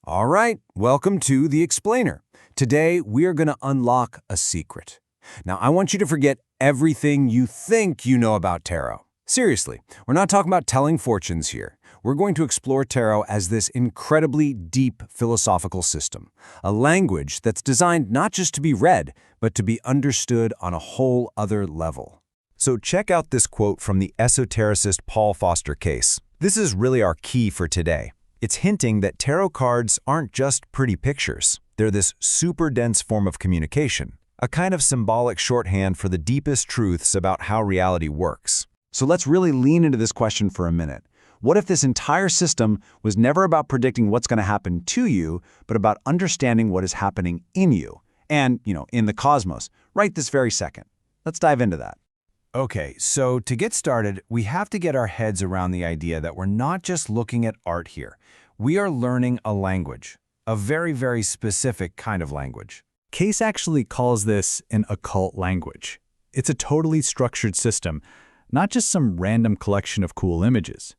All right, welcome to The Explainer. Today, we are going to unlock a secret. Now, I want you to forget everything you think you know about tarot. Seriously, we're not talking about telling fortunes here. We're going to explore tarot as this incredibly deep philosophical system, a language that's designed not just to be read, but to be understood on a whole other level. So check out this quote from the esotericist Paul Foster Case. This is really our key for today. It's hinting that tarot cards aren't just pretty pictures. They're this super dense form of communication, a kind of symbolic shorthand for the deepest truths about how reality works. So let's really lean into this question for a minute. What if this entire system was never about predicting what's going to happen to you, but about understanding what is happening in you and, in the cosmos, right this very second? Let's dive into that. Okay, so to get started, we have to get our heads around the idea that we're not just looking at art here. We are learning a language, a very, very specific kind of language. Case actually calls this an occult language. It's a totally structured system, not just some random collection of cool images.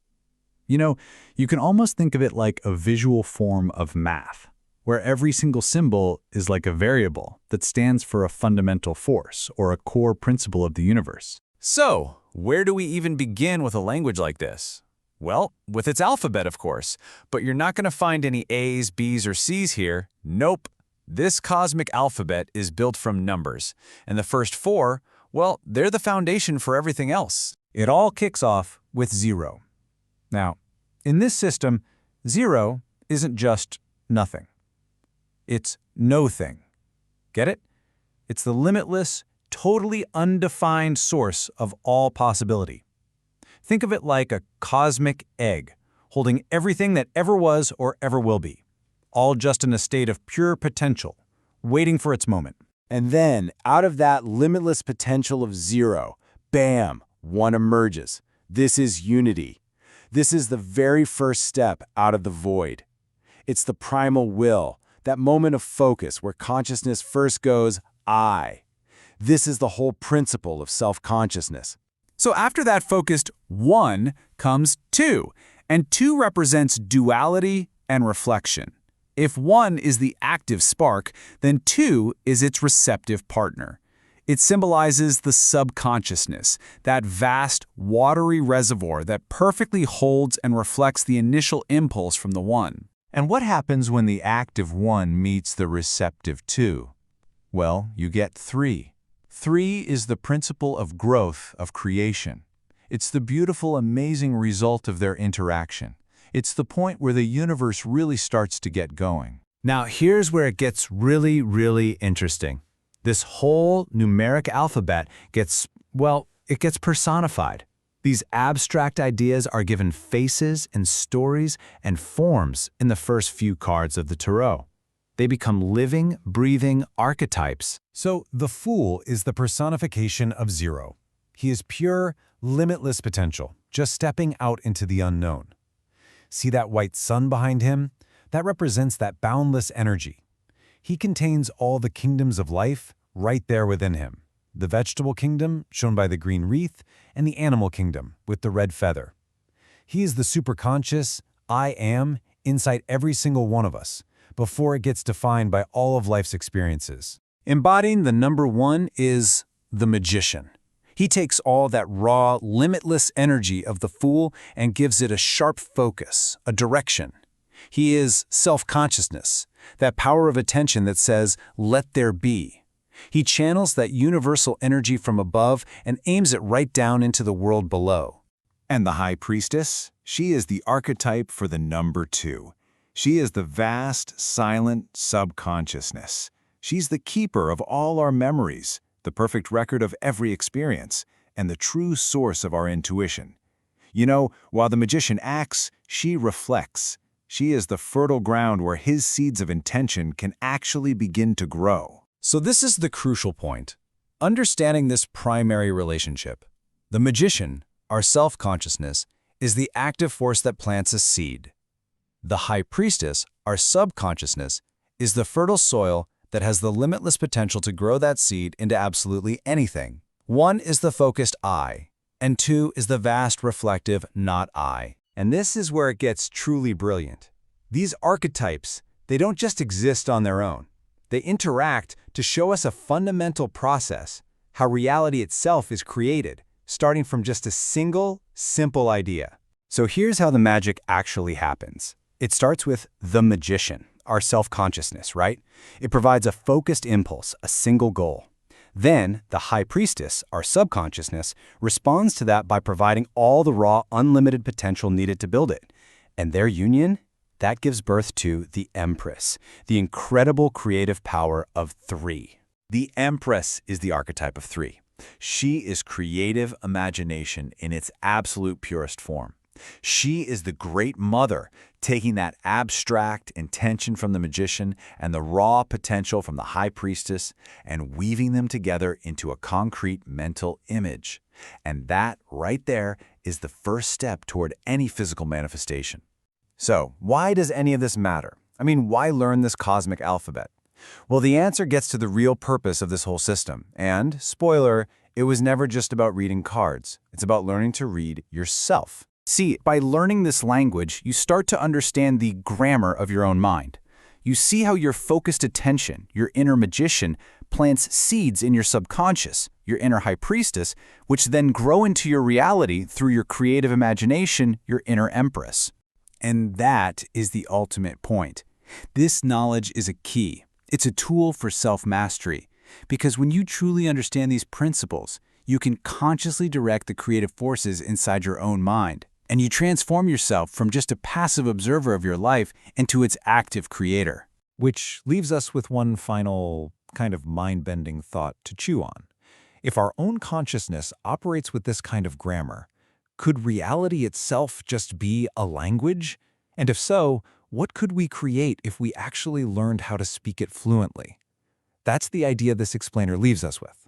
You can almost think of it like a visual form of math, where every single symbol is like a variable that stands for a fundamental force or a core principle of the universe. So, where do we even begin with a language like this? Well, with its alphabet, of course. But you're not going to find any A's, B's, or C's here. Nope. This cosmic alphabet is built from numbers. And the first four, well, they're the foundation for everything else. It all kicks off with 0. Now, in this system, 0 isn't just nothing. It's no thing. Get it? It's the limitless, totally undefined source of all possibility. Think of it like a cosmic egg, holding everything that ever was or ever will be, all just in a state of pure potential, waiting for its moment. And then, out of that limitless potential of 0, bam, 1 emerges. This is unity. This is the very first step out of the void. It's the primal will, that moment of focus where consciousness first goes, I. This is the whole principle of self-consciousness. So after that focused 1 comes 2, and 2 represents duality and reflection. If 1 is the active spark, then 2 is its receptive partner. It symbolizes the subconsciousness, that vast, watery reservoir that perfectly holds and reflects the initial impulse from the 1. And what happens when the active 1 meets the receptive 2? Well, you get 3. 3 is the principle of growth, of creation. It's the beautiful, amazing result of their interaction. It's the point where the universe really starts to get going. Now, here's where it gets really, really interesting. This whole numeric alphabet gets personified. These abstract ideas are given faces and stories and forms in the first few cards of the tarot. They become living, breathing archetypes. So the Fool is the personification of 0. He is pure, limitless potential, just stepping out into the unknown. See that white sun behind him? That represents that boundless energy. He contains all the kingdoms of life right there within him. The vegetable kingdom, shown by the green wreath, and the animal kingdom, with the red feather. He is the superconscious, I am, inside every single one of us, before it gets defined by all of life's experiences. Embodying the number 1 is the magician. He takes all that raw, limitless energy of the Fool and gives it a sharp focus, a direction. He is self-consciousness, that power of attention that says, let there be. He channels that universal energy from above and aims it right down into the world below. And the High Priestess? She is the archetype for the number 2. She is the vast, silent subconsciousness. She's the keeper of all our memories, the perfect record of every experience, and the true source of our intuition. While the magician acts, she reflects. She is the fertile ground where his seeds of intention can actually begin to grow. So this is the crucial point. Understanding this primary relationship. The magician, our self-consciousness, is the active force that plants a seed. The High Priestess, our subconsciousness, is the fertile soil that has the limitless potential to grow that seed into absolutely anything. 1 is the focused I, and 2 is the vast, reflective not I. And this is where it gets truly brilliant. These archetypes, They don't just exist on their own. They interact to show us a fundamental process, how reality itself is created, starting from just a single, simple idea. So here's how the magic actually happens. It starts with the magician, our self-consciousness, right? It provides a focused impulse, a single goal. Then, the high priestess, our subconsciousness, responds to that by providing all the raw, unlimited potential needed to build it. And their union? That gives birth to the Empress, the incredible creative power of 3. The Empress is the archetype of 3. She is creative imagination in its absolute purest form. She is the great mother, taking that abstract intention from the magician and the raw potential from the high priestess and weaving them together into a concrete mental image. And that, right there, is the first step toward any physical manifestation. So, why does any of this matter? I mean, why learn this cosmic alphabet? Well, the answer gets to the real purpose of this whole system. And, spoiler, it was never just about reading cards. It's about learning to read yourself. See, by learning this language, you start to understand the grammar of your own mind. You see how your focused attention, your inner magician, plants seeds in your subconscious, your inner high priestess, which then grow into your reality through your creative imagination, your inner empress. And that is the ultimate point. This knowledge is a key. It's a tool for self-mastery, because when you truly understand these principles, you can consciously direct the creative forces inside your own mind, and you transform yourself from just a passive observer of your life into its active creator. Which leaves us with one final kind of mind-bending thought to chew on. If our own consciousness operates with this kind of grammar, could reality itself just be a language? And if so, what could we create if we actually learned how to speak it fluently? That's the idea this explainer leaves us with.